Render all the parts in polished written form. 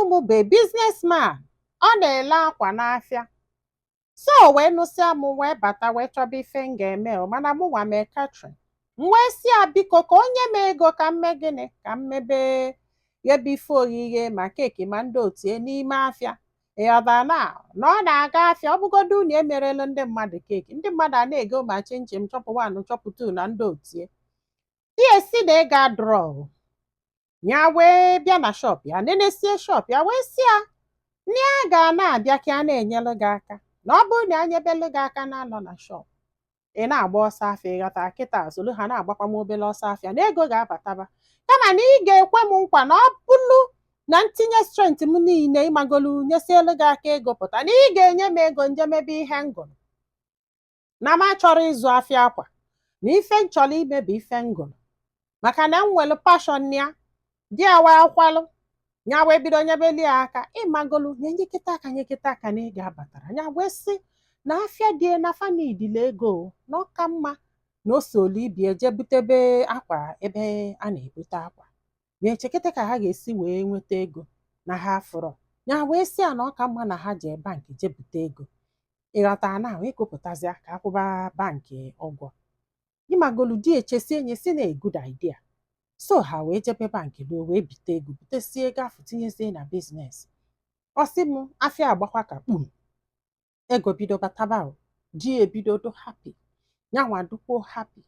m bụ businessman, ọ na-ele akwa n'afịa. So wee nụsịa m wee bata wee chọba ife m ga-eme mana mụ nwa mee catering. M wee sị ya biko ka onye m ego ka m mee gịnị ka m mebe ebe ife oghighe ma keeki ma ndị otie n'ime afịa. Ịghọtara na ọ na-aga afịa ọ bụgodu na emerela ndị mmadụ keeki, ndị mmadụ a na-ego ma chinchin chọpụ 1 chọpụ 2 na ndị otie. Esi na ego adrọ ya wee bịa na shop ya nenesie shop ya wee sị ya na ya ga na-abịa ka a na-enyelu gị aka, na ọ bụrụ na anyebelu gị aka na-anọ na shop ị na-agba ọsọ afịa. Ịghọtara kịta solu ha na-agbakwa m obere ọsọ afịa na ego ga-abataba, kama na ị ga-ekwe m nkwa na ọ bụrụ na ntinye strength m niile ịmagolu nyesielu gị aka ego pụta na ị ga-enye m ego njemebe ihe ngụrụ, na m achọrọ ịzụ afịa akwa na ife m chọrọ ime bụ ife ngụrụ, maka na m nwere passion ya di ya wee kwalụ ya wee bido nyebeli ya aka ịmagolu nye nyekịta aka nyekịta aka na ị ga-abatara ya wee sị na afịa dị na fanidile ego na ọka mma na o solu ibi eje butebe akwa ebe a na-ebute akwa na echekịta ka ha ga-esi wee nweta ego na ha fụrọ ya wee sị ya na ọka mma na ha jee bankị je bute ego. Ịghọtara na wee kopụtazịa ka akwụba bankị ụgwọ. Ịmagolu di echesi enye si na a good idea. So ha wee jebe bankị ruo wee bite ego butesie ego afụ tinyezie na biznes. Ọ sị m afịa agbakwa ka kpum, ego bido bataba, di ebido do happy, nyanwa dukwo happy.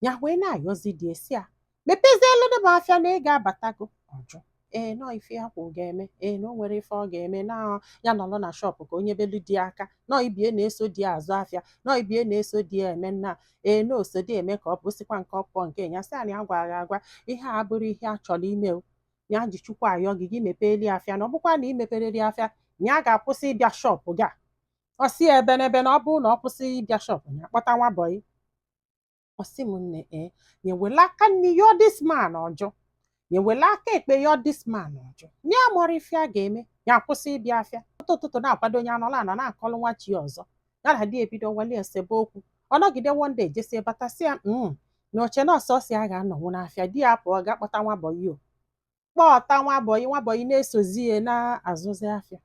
Ya wee na-ayọzi di esi ya mepezielu dị m afịa na ego abatago. Ọjụ nọ ife ya kwụ ga-eme na o nwere ife ọ ga-eme na ya nọrọ na shop ka onye belu di aka nọ ibie na-eso di azụ afịa nọ ibie na-eso di eme nna na oso di eme ka ọ bụsịkwa nke ọkpọ nke ya sị ya gwara agwa ihe a bụrụ ihe a chọrọ ime ya ji chukwu ayọ gị gị mepeeli afịa na ọ bụkwa na imepereli afịa ya ga-akwụsị ịbịa shop gị a. Ọ sị ya ebe n'ebe na ọ bụrụ na ọ kwụsị ịbịa shop ya kpọta nwa bọyị. Ọ sị m nne nyewela aka nni yọ this man ọjụ, nyewela aka ekpe yọ this man ọjụ nye amụrụ ife a ga-eme ya akwụsị ịbịa afịa. Ụtụtụ na-akwado onye anọla ana na-akọlụ nwa chi ọzọ ya na di ebido wali esebe okwu. Ọ nọgide one day jesie batasị ya na oche na ọsọsị a ga-anọnwụ n'afịa di ya pụọ ga kpọta nwa bọyị kpọta nwa bọyị na-esozi ya na-azụzi afịa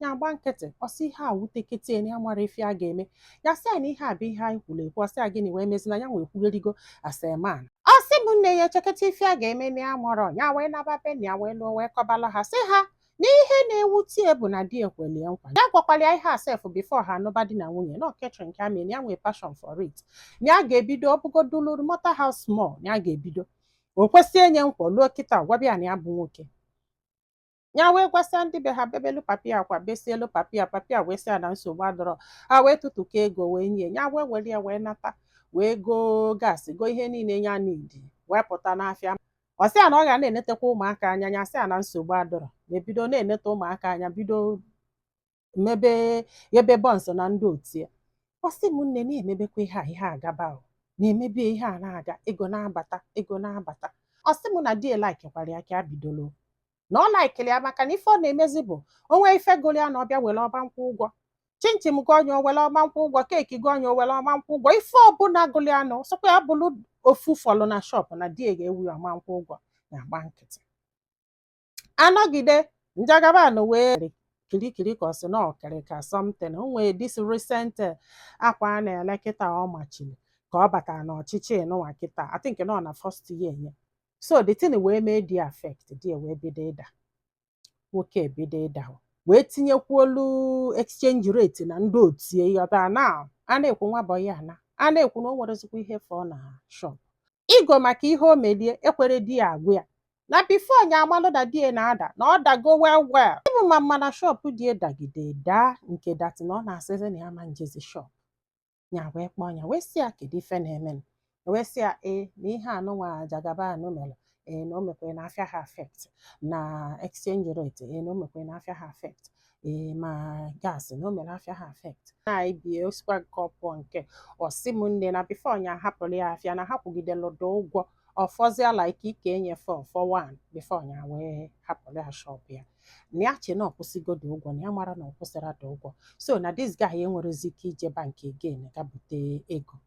ya gba nkịtị. Ọsị ihe a wutekete na ya mara ife a ga-eme ya sị na ihe a bụ ihe anyị kwuru ekwu. Ọsị a gịnị wee mezi na ya nwee kwugherigo aseman. Ọsị bụ nne ya echekata ife a ga-eme na ya mụrọ ya wee naba be ya wee lụọ wee kọbalụ ha sị ha na ihe na-ewute ya bụ na di ekweli ya nkwa ya gwakwala ya ihe asef bifo ha anụba di na nwunye na catering ka mee na ya nwee passion for it na ya ga-ebido ọbụgoduluru mota house small na ya ga-ebido o kwesị enye nkwa luo kịta gwabịa na ya bụ nwoke. Ya wee gwasịa ndị be ha bebelu papi akwa besielu papi wee sị ya na nsogbu adọrọ. Ha wee tụtụkọ ego wee nye ya wee were ya wee nata wee goo gaasị goo ihe niile ya n'idi wee pụta n'afịa. Ọ sị ya na ọ ga na-enetekwa ụmụaka anya ya sị ya na nsogbu adọrọ na ebido na-eneta ụmụaka anya bido mebe ebe bọnsụ na ndị otie. Ọ sị m nne na-emebekwa ihe agaba na-emebi ihe a na-aga ego na-abata. Ọ sị m na di laikikwara ya ka ya bidolo na ọ laikiri ya maka na ife ọ na-emezi bụ onwe ife golu ya na ọbịa were ọba nkwụ ụgwọ, chinchin gị onye owere ọba nkwụ ụgwọ, keeki gị onye owere ọba nkwụ ụgwọ, ife ọbụla golu ya nọ sọkwa ya bụrụ ofu fọlụ na shop na di ga-ewu ya ọma nkwụ ụgwọ na agba nkịtị. Anọgide njagabanụ wee kirikiri ka ọ sị na ọkiri ka something. O nwee this recent akwa a na-ele kịta ọ machiri ka ọ batara n'ọchịchị nụwa kịta I think nọ na first year ya. So the thing wee mee di affect di wee bido ịda, nwoke ebido ịda wee tinyekwuolu exchange rate na ndị otie yọba na a na-ekwu nwa bọyị a na-ekwu na o nwerezikwa ihe fọ na shop. Igo maka ihe o melie ekwere di ya agwụ ya na before nya amalụ da di na-ada na ọ dago well ịbụ ma mma na shop di dagide daa nke dati na ọ na-asịzi na ya ma njezi shop. Ya wee kpọọ ya wee sị ya kedu ife na-eme wee sị ya na ihe anụnwa Jagaban mere na o mekwe na afịa ha affect na exchange rate na o mekwe na afịa ha affect ma gas na o mere afịa ha affect na ibie osikwa nke ọpụọ nke. Ọ sị m nne na before nya hapụrụ ya afịa na ha kwugidelu do ụgwọ ọfọzia like ike enye for 1 before nya wee hapụrụ ya shop ya na ya che na ọkwụsịgodo ụgwọ na ya mara na ọ kwụsịra do ụgwọ. So na this guy enwerezi ike ije bank again ga bute ego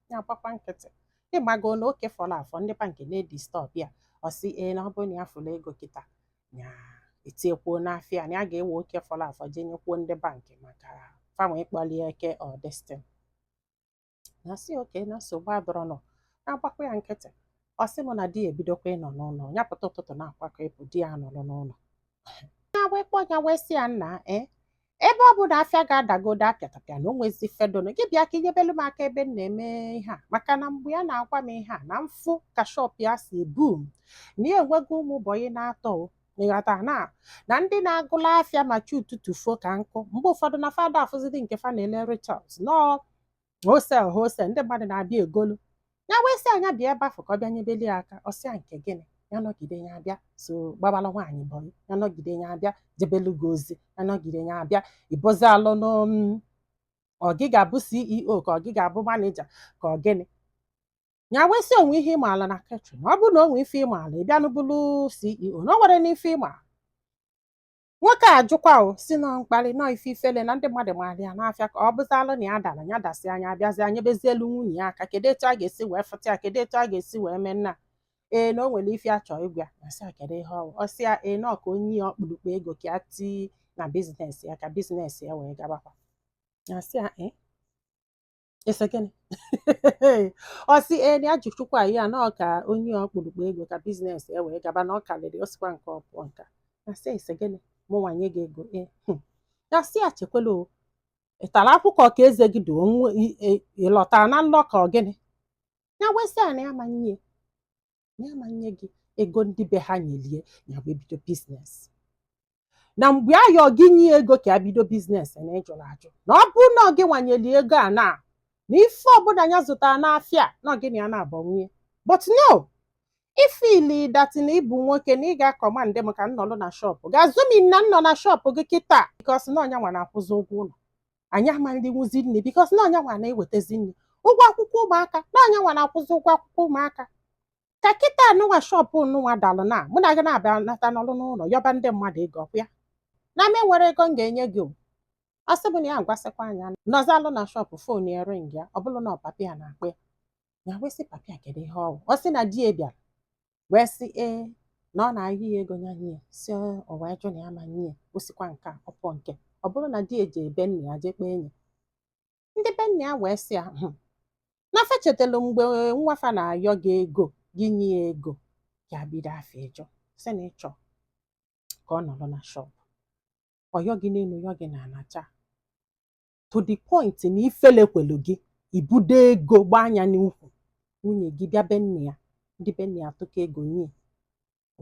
ya gbakwa nkịtị. Ịmago na oke fọrọ afọ ndị bankị na-edi stọp ya. Ọ sị na ọ bụrụ na ya fụrụ ego kịta ya etiekwuo n'afịa na ya ga-ewe oke fọrọ afọ jee nyekwuo ndị bankị maka fanwe ịkpọli eke ọ destin. Na sị oke na nsogbu adọrọnụ, na-agbakwa ya nkịtị. Ọ sị m na di ya ebidokwa ịnọ n'ụlọ, ya pụta ụtụtụ na-akwakọ ịpụ di ya nọrọ n'ụlọ. Ya wee kpọọ ya wee sị ya nna ebe ọ bụ na afịa ga-adagodo apịatapịa na o nwezi fedonụ gị bịa ka inyebelu m aka ebe m na-eme ihe a, maka na mgbe ya na-agwa m ihe a na mfụ ka shọp ya si ebum na ya enwego ụmụ ụbọyị na-atọ ịghọta na ndị na-agụla afịa ma chi ụtụtụ fo ka nkụ mgbe ụfọdụ na fada afụzidi nke fa na-ele retails nọọ hosel ndị mmadụ na-abịa egolu. Ya wee sị anya bịa ebe afọ ka ọ bịa nyebeli ya aka. Ọ sị ya nke gịnị? Ya nọgide ya abịa so gbabala nwaanyị bọyị, ya nọgide ya abịa jebelu gị ozi, ya nọgide ya abịa ịbụzi alụ ọ gị ga-abụ CEO ka ọ gị ga-abụ manija ka ọ gịnị. Ya wee sị onwe ihe ịma ala na ketrin, ọ bụrụ na onwe ife ịma ala ị bịa n'bụlụ CEO na o nwere n'ife ịma. Nwoke a jụkwa si nọ mkparị nọ ife ifele na ndị mmadụ maara ya n'afịa ka ọ bụzalụ na ya dara ya dasị anya abịazi anya bezielu nwunye ya aka kedu etu a ga-esi wee fụta ya, kedu etu a ga-esi wee mee nna na o nwere ife a chọọ ịgwa ya. Sị kedu ihe ọ sị ya nọ ka onye ya ọkpụrụkpụ ego ka ya ti na biznes ya ka biznes ya wee gabakwa. Ya sị ya ese gịnị ọ sị na ya ji chukwu ya nọ ka onye ya ọkpụrụkpụ ego ka biznes ya wee gaba na ọ karịrị osikwa nke ọ pụọ nka. Ya sị ese gịnị mụ nwanye gị ego ya sị ya chekwala ịtara akwụkwọ ka eze gị dị ịlọtara na nlọ ka ọ gịnị. Ya wee sị ya na ya amanye gị ego ndị be ha nyelie ya wee bido biznes na mgbe ayọ gị nye ego ka ya bido biznes na ịjụrụ ajụ na ọ bụ na gị nwanyeli ego a na ife ọbụla ya zụtara n'afịa na gịnị ya na-abọnwunye but no ifili dati na ịbụ nwoke na ị ga-akọmandị maka nnọlụ na shọpụ ga-azụmi na nnọ na shọpụ gị kịta bikos na ọnya nwa na-akwụzi ụgwọ ụlọ anyị amalịnwuzi nne bikos na ọnya nwa na-ewetazi nne ụgwọ akwụkwọ ụmụaka na ọnya nwa na-akwụzi ụgwọ akwụkwọ ụmụaka ka kịta anụnwa shọpụ nụnwa dalụ na mụ na gị na-abịa nata n'ọlụ n'ụlọ yọba ndị mmadụ ego ọkwa ya na m enwere ego m ga-enye gị ọ sị bụ na ya gwasịkwa anya nọzalụ na shọpụ fon ya ring ya ọ bụrụ na ọ papi ya na-akpọ ya wee sị papi ya kedu ihe ọ sị na di ya bịara wee sị na ọ na-ayị ya ego nya nye si o wee jụ na ya ma nye osikwa nke ọpọ nke ọ bụrụ na di eji ebe nna ya jee kpee enyi ndị be nna ya wee sị ya na fechetelu mgbe nwafa na-ayọ gị ego gị nye ya ego ya bido afọ ịjụ sị na ịchọ ka ọ nọrọ na shọpụ ọyọ gị n'elu yọ gị na anacha to the point na ifelekwelu gị ibudo ego gbaa anya n'ukwu nwunye gị bịa be nna ya ndị be nna ya tụkọ ego nye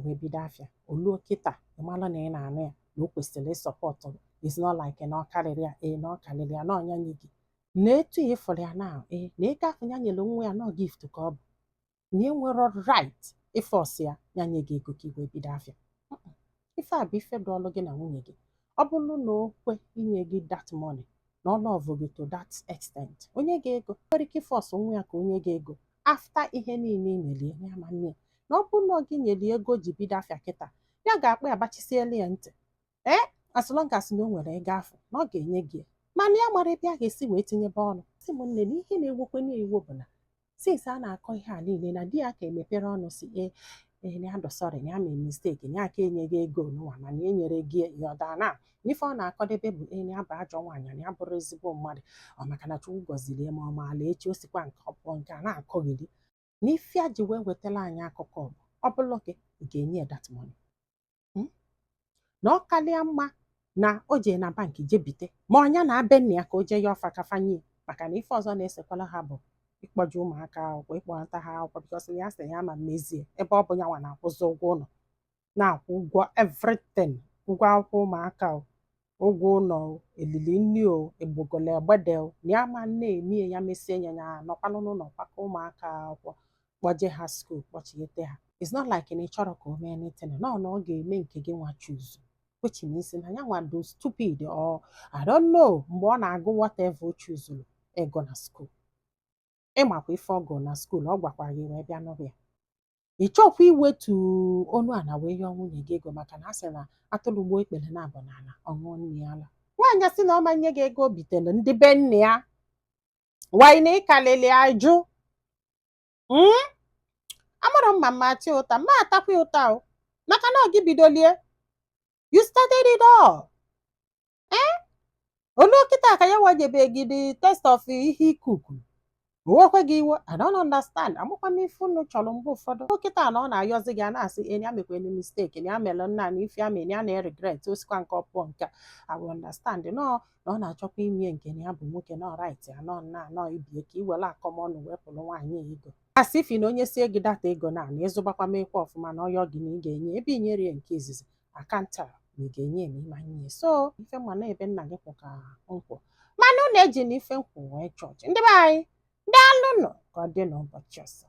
wee bido afịa oluo kịta ịmalụ na ị na-anụ ya na o kwesịrị ịsọpọtụ is not like na ọ karịrị ya na ọ karịrị ya na ọnya nye gị na etu ya ịfụrụ ya na na ego afọ ya nyere nwa ya na gift ka ọ bụ na e nwere right ịfọsị ya nye gị ego ka i wee bido afịa. Ife a bụ ife bụ ọlụ gị na nwunye gị. Ọ bụrụ na o kwe inye gị that money na ọ lọvụ gị to that extent onye gị ego nwere ike ịfọsụ nwa ya ka onye gị ego afta ihe niile ị melie ya ma nne na ọ bụrụ na ọ gị nyere ego ji bido afịa kịta ya ga-akpọ ya gbachisielu ya ntị as long as na o nwere ego afọ na ọ ga-enye gị mana ya mara ebe a ga-esi wee tinyebe ọnụ. Sị m nne na ihe na-ewekwe n'iwu bụ na since a na-akọ ihe a niile na di ya ka emepere ọnụ si na ya dọsọrị na ya mee misteki na ya ka enyeghị ego n'ụwa mana enyere gị ya ọdana ife ọ na-akọdebe bụ na ya bụ ajọ nwaanyị na ya bụrụ ezigbo mmadụ ọ maka na Chukwu gọziri ma ọ maala echi osikwa nke ọpụọ nke a na-akọghịrị na ife a ji wee wetara anyị akụkọ ọ bụrụ gị ga-enye that money na ọ kalịa mma na o jee na bankị jee bite ma ọnya na-abịa nna ya ka o jee ya ọfa kafanye maka na ife ọzọ na-esekwala ha bụ ịkpọje ụmụaka akwụkwọ ịkpọnata ha akwụkwọ bikọs ya sị ya ma mmezie ebe ọ bụ ya nwa na-akwụzi ụgwọ ụlọ na-akwụ ụgwọ everything ụgwọ akwụkwọ ụmụaka ụgwọ ụlọ elili nri egbogolo egbede na ya ma na-emie ya mesie ya ya nọkwanụ n'ụlọ kwakọ ụmụaka akwụkwọ kpọje ha skuul kpọchiete ha. It's not like na ị chọrọ ka o mee anything na ọ ga-eme nke gị nwa chuzu which means na ya nwa do stupid or I don't know mgbe ọ na-agụ whatever o chuzuru ego na skuul ịmakwa ife ọgụ na skuul ọ gwakwa gị wee bịa n'ọbịa ị chọkwa iwetu onu ala wee yọọ nwunye gị ego maka na a sị na atụrụ ugbo ekpere na abụ n'ala ọṅụọ nne ya ala. Nwaanyị sị na ọ manye gị ego bitere ndị be nne ya wanyị na ịkalịlị ajụ amụrụ mma mma chi ụta ma atakwa ụta maka na ọ gị bidolie You started it all. Olu kịta ka ya wajebegide test of ihe ikuku owekwe gị iwe. I don't understand. Amakwa m ife unu chọrọ mgbe ụfọdụ kịta na ọ na-ayọzi gị a na-asị enya mekwene mistake na ya mere nna na ife ya mere ya na-regret osikwa nke ọpụọ nke a. I will understand nọ na ọ na-achọkwa ime nke na ya bụ nwoke nọ right ya nọ nna nọ ibie ka iwere akọmọnụ wepụrụ nwaanyị ego asị ifi na onye sie gị data ego na ịzụgbakwa mekwa ọfụma na ọyọ gị na ị ga-enye ebe i nyere ya nke izizi akanta na ị ga-enye ma ịmanye ihe. So ife mma na ebe nna gị kwụ ka nkwụ mana unu eji na ife nkwụ wee chọọchị. Ndị be anyị daalụnụ ka ọ dị n'ụbọchị ọzọ.